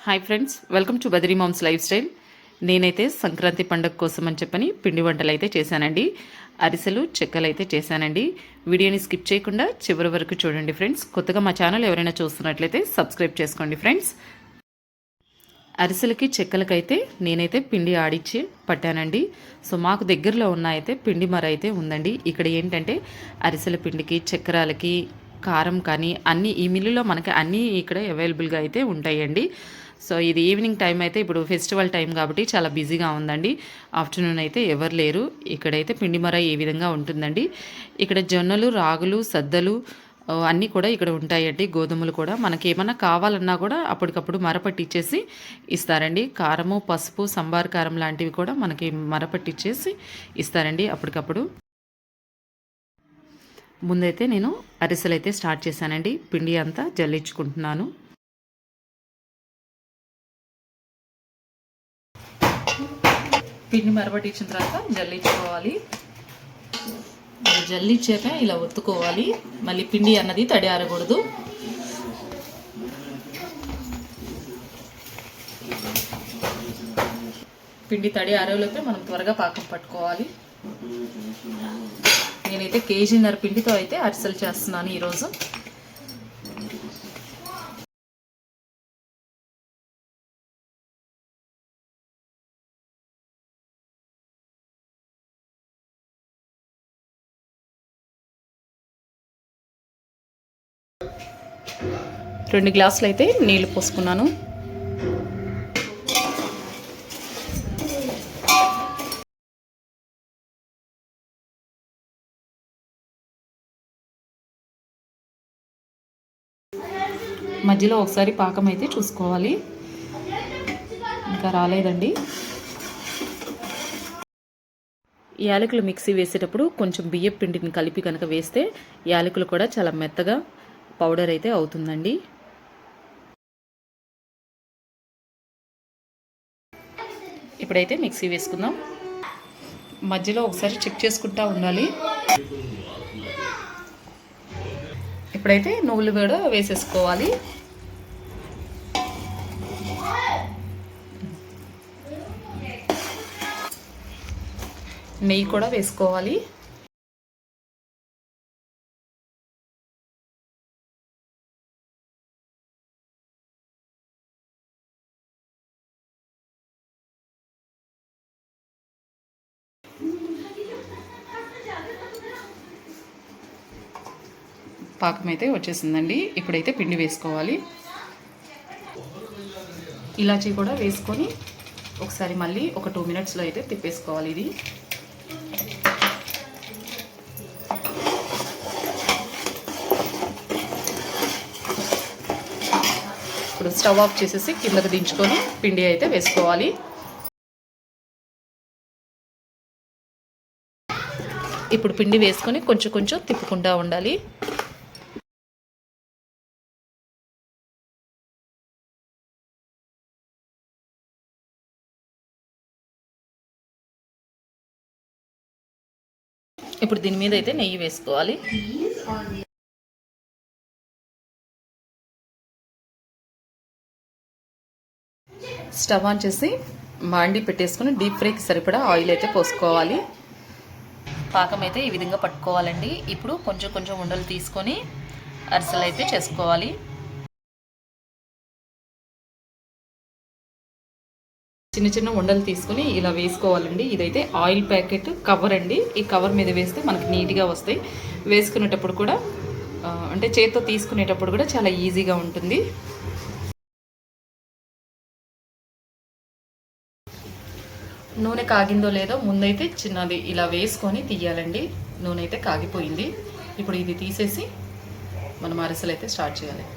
Hi friends, welcome to Badri mom's life style. నేనైతే సంక్రాంతి పండుగ కోసం అని చెప్పని పిండి వంటలు అయితే చేశానండి. అరిసెలు, చెక్కలు అయితే చేశానండి. వీడియోని స్కిప్ చేయకుండా చివరి వరకు చూడండి ఫ్రెండ్స్. కొత్తగా మా ఛానల్ ఎవరైనా చూస్తున్నట్లయితే సబ్స్క్రైబ్ చేసుకోండి ఫ్రెండ్స్. అరిసెలకి చెక్కలకైతే నేనైతే పిండి ఆడిచ్చి పట్టానండి. సో మాకు దగ్గరలో ఉన్న అయితే పిండి మర అయితే ఉందండి. ఇక్కడ ఏంటంటే అరిసెల పిండికి, చక్రాలకి, కారం కానీ అన్నీ ఈ మిల్లులో మనకి అన్నీ ఇక్కడ అవైలబుల్గా అయితే ఉంటాయండి. సో ఇది ఈవినింగ్ టైం అయితే ఇప్పుడు ఫెస్టివల్ టైం కాబట్టి చాలా బిజీగా ఉందండి. ఆఫ్టర్నూన్ అయితే ఎవరు లేరు. ఇక్కడైతే పిండి మర ఈ విధంగా ఉంటుందండి. ఇక్కడ జొన్నలు, రాగులు, సద్దలు అన్నీ కూడా ఇక్కడ ఉంటాయండి. గోధుమలు కూడా మనకి ఏమన్నా కావాలన్నా కూడా అప్పటికప్పుడు మరపట్టిచ్చేసి ఇస్తారండి. కారము, పసుపు, సంబార్ కారం లాంటివి కూడా మనకి మరపట్టిచ్చేసి ఇస్తారండి అప్పటికప్పుడు. ముందైతే నేను అరిసెలు అయితే స్టార్ట్ చేశానండి. పిండి అంతా జల్లించుకుంటున్నాను. పిండి మరపట్టించిన తర్వాత జల్లించుకోవాలి. జల్లిచ్చాక ఇలా ఒత్తుకోవాలి. మళ్ళీ పిండి అన్నది తడి ఆరకూడదు. పిండి తడి ఆరేలోపే మనం త్వరగా పాకం పట్టుకోవాలి. నేనైతే కేజీన్నర పిండితో అయితే అరిసెలు చేస్తున్నాను ఈరోజు. రెండు గ్లాసులు అయితే నీళ్లు పోసుకున్నాను. మధ్యలో ఒకసారి పాకం అయితే చూసుకోవాలి. ఇంకా రాలేదండి. యాలకులు మిక్సీ వేసేటప్పుడు కొంచెం బియ్యం పిండిని కలిపి కనుక వేస్తే యాలకులు కూడా చాలా మెత్తగా పౌడర్ అయితే అవుతుందండి. ఇప్పుడైతే మిక్సీ వేసుకుందాం. మధ్యలో ఒకసారి చెక్ చేసుకుంటా ఉండాలి. ఇప్పుడైతే నువ్వులు కూడా వేసేసుకోవాలి. నెయ్యి కూడా వేసుకోవాలి. పాకం అయితే వచ్చేసిందండి. ఇప్పుడైతే పిండి వేసుకోవాలి. ఇలాచీ కూడా వేసుకొని ఒకసారి మళ్ళీ ఒక 2 మినిట్స్లో అయితే తిప్పేసుకోవాలి. ఇది ఇప్పుడు స్టవ్ ఆఫ్ చేసేసి కిందకు దించుకొని పిండి అయితే వేసుకోవాలి. ఇప్పుడు పిండి వేసుకొని కొంచెం కొంచెం తిప్పుకుంటూ ఉండాలి. ఇప్పుడు దీని మీద అయితే నెయ్యి వేసుకోవాలి. స్టవ్ ఆన్ చేసి మాండి పెట్టేసుకొని డీప్ ఫ్రైకి సరిపడా ఆయిల్ అయితే పోసుకోవాలి. పాకం అయితే ఈ విధంగా పట్టుకోవాలండి. ఇప్పుడు కొంచెం కొంచెం ఉండలు తీసుకొని అరిసెలు అయితే చేసుకోవాలి. చిన్న చిన్న ఉండలు తీసుకొని ఇలా వేసుకోవాలండి. ఇదైతే ఆయిల్ ప్యాకెట్ కవర్ అండి. ఈ కవర్ మీద వేస్తే మనకి నీట్గా వస్తాయి. వేసుకునేటప్పుడు కూడా అంటే చేతితో తీసుకునేటప్పుడు కూడా చాలా ఈజీగా ఉంటుంది. నూనె కాగిందో లేదో ముందైతే చిన్నది ఇలా వేసుకొని తీయాలండి. నూనె అయితే కాగిపోయింది. ఇప్పుడు ఇది తీసేసి మనం అరిసెలు అయితే స్టార్ట్ చేయాలి.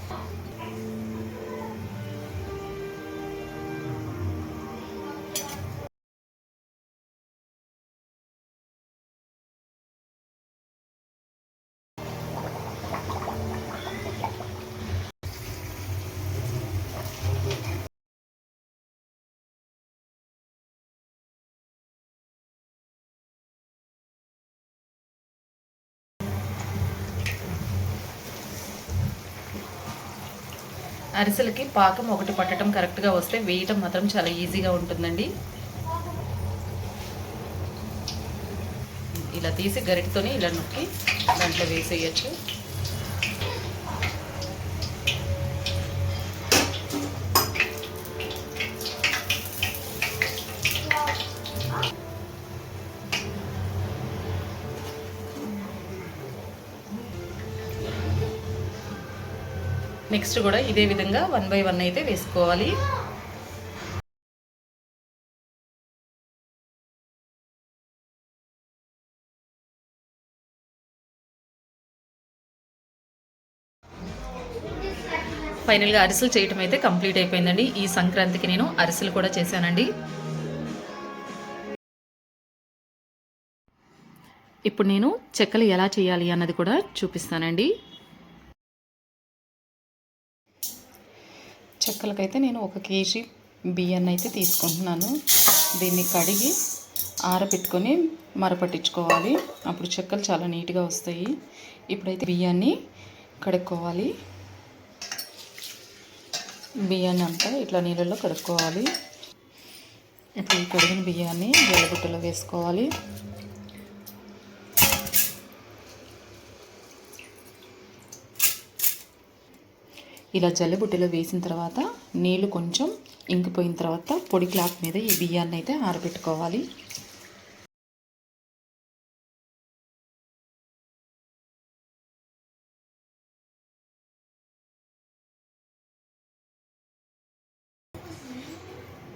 అరిసెలకి పాకం ఒకటి పట్టడం కరెక్ట్గా వస్తే వేయటం మాత్రం చాలా ఈజీగా ఉంటుందండి. ఇలా తీసి గరిటతోని ఇలా నొక్కి దాంట్లో వేసేయచ్చు. నెక్స్ట్ కూడా ఇదే విధంగా 1 బై 1 అయితే వేసుకోవాలి. ఫైనల్గా అరిసెలు చేయటం అయితే కంప్లీట్ అయిపోయిందండి. ఈ సంక్రాంతికి నేను అరిసెలు కూడా చేశానండి. ఇప్పుడు నేను చెక్కలు ఎలా చేయాలి అన్నది కూడా చూపిస్తానండి. చెక్కలకైతే నేను 1 కేజీ బియ్యాన్ని అయితే తీసుకుంటున్నాను. దీన్ని కడిగి ఆరబెట్టుకొని మరపట్టించుకోవాలి. అప్పుడు చెక్కలు చాలా నీట్గా వస్తాయి. ఇప్పుడైతే బియ్యాన్ని కడుక్కోవాలి. బియ్యాన్ని అంతా ఇట్లా నీళ్ళల్లో కడుక్కోవాలి. ఇప్పుడు ఈ కడిగిన బియ్యాన్ని జల్లబుట్టలో వేసుకోవాలి. ఇలా జల్లబుట్టలో వేసిన తర్వాత నీళ్ళు కొంచెం ఇంకిపోయిన తర్వాత పొడి క్లాత్ మీద ఈ బియ్యాన్ని అయితే ఆరబెట్టుకోవాలి.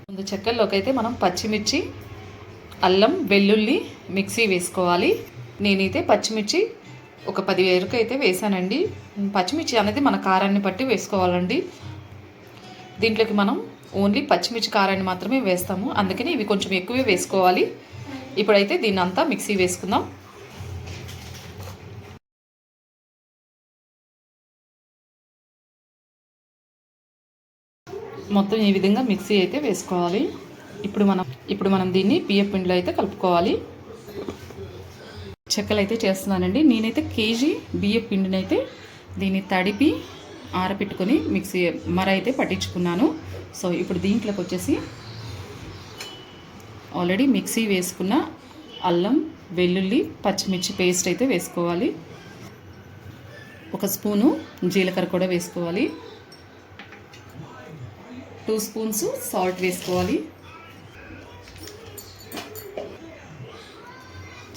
ముందు చెక్కల్లోకి అయితే మనం పచ్చిమిర్చి, అల్లం, వెల్లుల్లి మిక్సీ వేసుకోవాలి. నేనైతే పచ్చిమిర్చి ఒక 10 వరకు అయితే వేసానండి. పచ్చిమిర్చి అనేది మన కారాన్ని బట్టి వేసుకోవాలండి. దీంట్లోకి మనం ఓన్లీ పచ్చిమిర్చి కారాన్ని మాత్రమే వేస్తాము, అందుకని ఇవి కొంచెం ఎక్కువే వేసుకోవాలి. ఇప్పుడైతే దీన్ని అంతా మిక్సీ వేసుకుందాం. మొత్తం ఈ విధంగా మిక్సీ అయితే వేసుకోవాలి. ఇప్పుడు మనం దీన్ని బియ్యం పిండిలో అయితే కలుపుకోవాలి. చెక్కలు అయితే చేస్తున్నానండి. నేనైతే కేజీ బియ్యం పిండిని అయితే దీన్ని తడిపి ఆరబెట్టుకొని మిక్సీ అయితే పట్టించుకున్నాను. సో ఇప్పుడు దీంట్లోకి వచ్చేసి ఆల్రెడీ మిక్సీ వేసుకున్న అల్లం, వెల్లుల్లి, పచ్చిమిర్చి పేస్ట్ అయితే వేసుకోవాలి. 1 స్పూను జీలకర్ర కూడా వేసుకోవాలి. 2 స్పూన్స్ సాల్ట్ వేసుకోవాలి.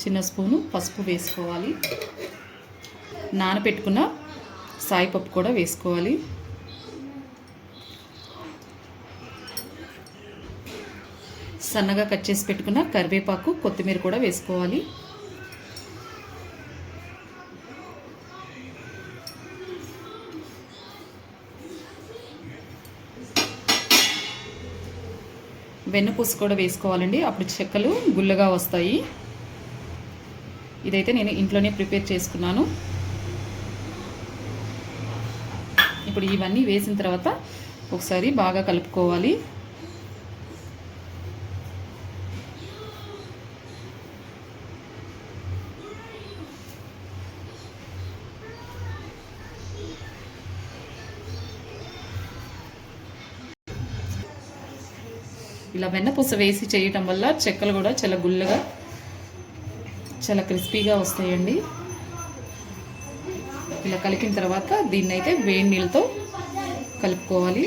చిన్న స్పూను పసుపు వేసుకోవాలి. నానబెట్టుకున్న సాయిపప్పు కూడా వేసుకోవాలి. సన్నగా కట్ చేసి పెట్టుకున్న కరివేపాకు, కొత్తిమీర కూడా వేసుకోవాలి. వెన్నపూస కూడా వేసుకోవాలండి, అప్పుడు చెక్కలు గుల్లగా వస్తాయి. ఇదైతే నేను ఇంట్లోనే ప్రిపేర్ చేసుకున్నాను. ఇప్పుడు ఇవన్నీ వేసిన తర్వాత ఒకసారి బాగా కలుపుకోవాలి. ఇలా వెన్నపూస వేసి చేయటం వల్ల చెక్కలు కూడా చాలా గుల్లగా, చాలా క్రిస్పీగా వస్తాయండి. ఇలా కలిపిన తర్వాత దీన్ని అయితే వేడి నీళ్ళతో కలుపుకోవాలి.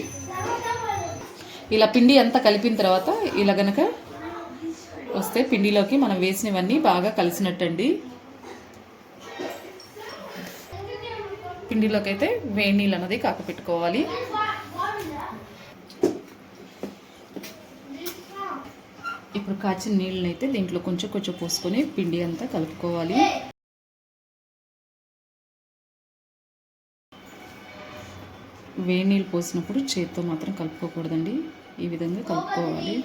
ఇలా పిండి అంతా కలిపిన తర్వాత ఇలా గనక వస్తే పిండిలోకి మనం వేసినవన్నీ బాగా కలిసినట్టండి. పిండిలోకి అయితే వేడి నీళ్ళు అన్నది కాకపెట్టుకోవాలి. ఇప్పుడు కాచిన నీళ్ళని అయితే దీంట్లో కొంచెం కొంచెం పోసుకొని పిండి అంతా కలుపుకోవాలి. వేడి నీళ్ళు పోసినప్పుడు చేతితో మాత్రం కలుపుకోకూడదండి, ఈ విధంగా కలుపుకోవాలి.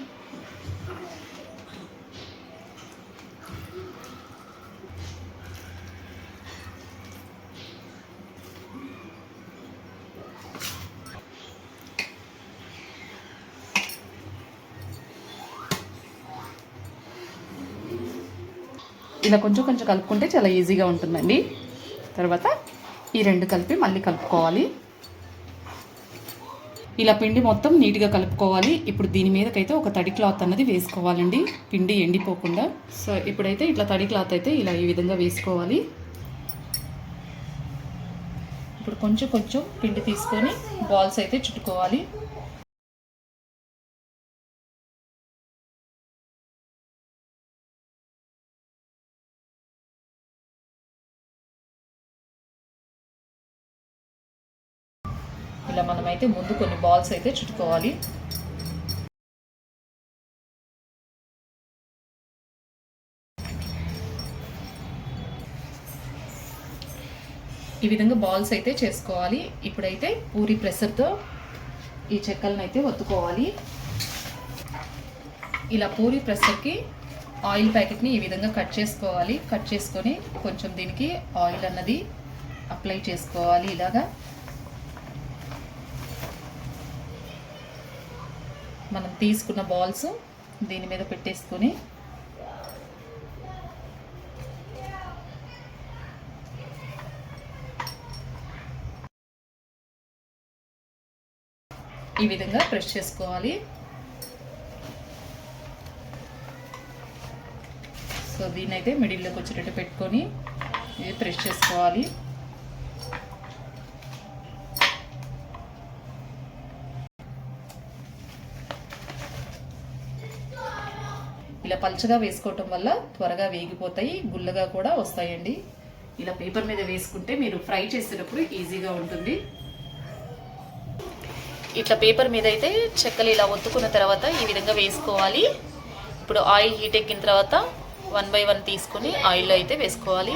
ఇలా కొంచెం కొంచెం కలుపుకుంటే చాలా ఈజీగా ఉంటుందండి. తర్వాత ఈ రెండు కలిపి మళ్ళీ కలుపుకోవాలి. ఇలా పిండి మొత్తం నీట్గా కలుపుకోవాలి. ఇప్పుడు దీని మీదకైతే ఒక తడి క్లాత్ అన్నది వేసుకోవాలండి, పిండి ఎండిపోకుండా. సో ఇప్పుడైతే ఇట్లా తడి క్లాత్ అయితే ఇలా ఈ విధంగా వేసుకోవాలి. ఇప్పుడు కొంచెం కొంచెం పిండి తీసుకొని బాల్స్ అయితే చుట్టుకోవాలి. ఇలా మనమైతే ముందు కొన్ని బాల్స్ అయితే చుట్టుకోవాలి. ఈ విధంగా బాల్స్ అయితే చేసుకోవాలి. ఇప్పుడైతే పూరి ప్రెషర్తో ఈ చెక్కలను అయితే ఒత్తుకోవాలి. ఇలా పూరి ప్రెషర్కి ఆయిల్ ప్యాకెట్ని ఈ విధంగా కట్ చేసుకోవాలి. కట్ చేసుకొని కొంచెం దీనికి ఆయిల్ అన్నది అప్లై చేసుకోవాలి. ఇలాగా మనం తీసుకున్న బాల్స్ దీని మీద పెట్టేసుకొని ఈ విధంగా ప్రెస్ చేసుకోవాలి. సో దీన్ని అయితే మిడిల్లోకి వచ్చేటట్టు పెట్టుకొని ఇది ప్రెస్ చేసుకోవాలి. ఇలా పల్చగా వేసుకోవటం వల్ల త్వరగా వేగిపోతాయి, గుల్లగా కూడా వస్తాయండి. ఇలా పేపర్ మీద వేసుకుంటే మీరు ఫ్రై చేసేటప్పుడు ఈజీగా ఉంటుంది. ఇట్లా పేపర్ మీద అయితే చెక్కలు ఇలా ఒత్తుకున్న తర్వాత ఈ విధంగా వేసుకోవాలి. ఇప్పుడు ఆయిల్ హీట్ ఎక్కిన తర్వాత 1 బై 1 తీసుకొని ఆయిల్లో అయితే వేసుకోవాలి.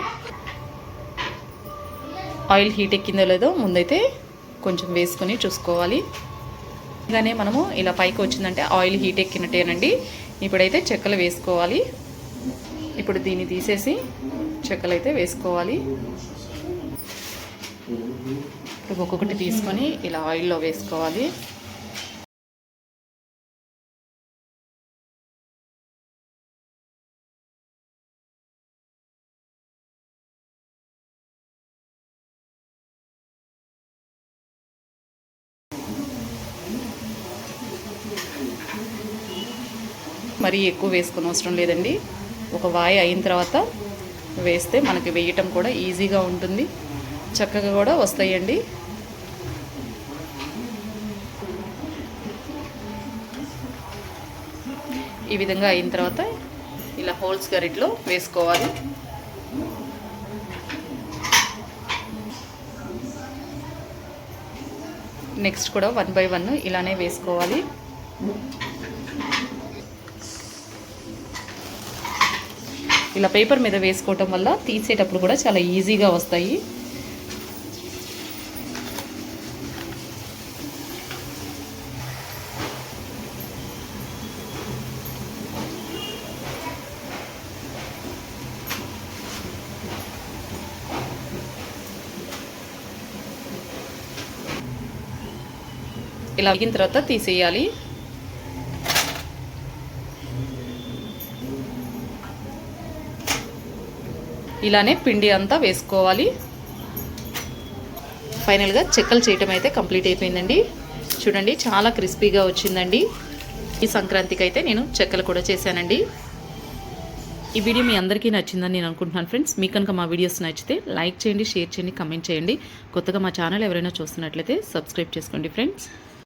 ఆయిల్ హీట్ ఎక్కిందో లేదో ముందైతే కొంచెం వేసుకొని చూసుకోవాలి. ఇలానే మనము ఇలా పైకి వచ్చిందంటే ఆయిల్ హీట్ ఎక్కినట్టేనండి. ఇప్పుడైతే చెక్కలు వేసుకోవాలి. ఇప్పుడు దీన్ని తీసేసి చెక్కలు అయితే వేసుకోవాలి. ఇప్పుడు ఒక్కొక్కటి తీసుకొని ఇలా ఆయిల్లో వేసుకోవాలి. మరీ ఎక్కువ వేసుకునే అవసరం లేదండి. ఒక వాయి అయిన తర్వాత వేస్తే మనకి వేయటం కూడా ఈజీగా ఉంటుంది, చక్కగా కూడా వస్తాయండి. ఈ విధంగా అయిన తర్వాత ఇలా హోల్స్ గరిటలో వేసుకోవాలి. నెక్స్ట్ కూడా 1 బై 1 ఇలానే వేసుకోవాలి. ఇలా పేపర్ మీద వేసుకోవటం వల్ల తీసేటప్పుడు కూడా చాలా ఈజీగా వస్తాయి. ఇలా వేగిన తర్వాత తీసేయాలి. ఇలానే పిండి అంతా వేసుకోవాలి. ఫైనల్గా చెక్కలు చేయటం అయితే కంప్లీట్ అయిపోయిందండి. చూడండి చాలా క్రిస్పీగా వచ్చిందండి. ఈ సంక్రాంతికి అయితే నేను చెక్కలు కూడా చేశానండి. ఈ వీడియో మీ అందరికీ నచ్చిందని నేను అనుకుంటున్నాను ఫ్రెండ్స్. మీకు కనుక మా వీడియోస్ నచ్చితే లైక్ చేయండి, షేర్ చేయండి, కమెంట్ చేయండి. కొత్తగా మా ఛానల్ ఎవరైనా చూస్తున్నట్లయితే సబ్స్క్రైబ్ చేసుకోండి ఫ్రెండ్స్.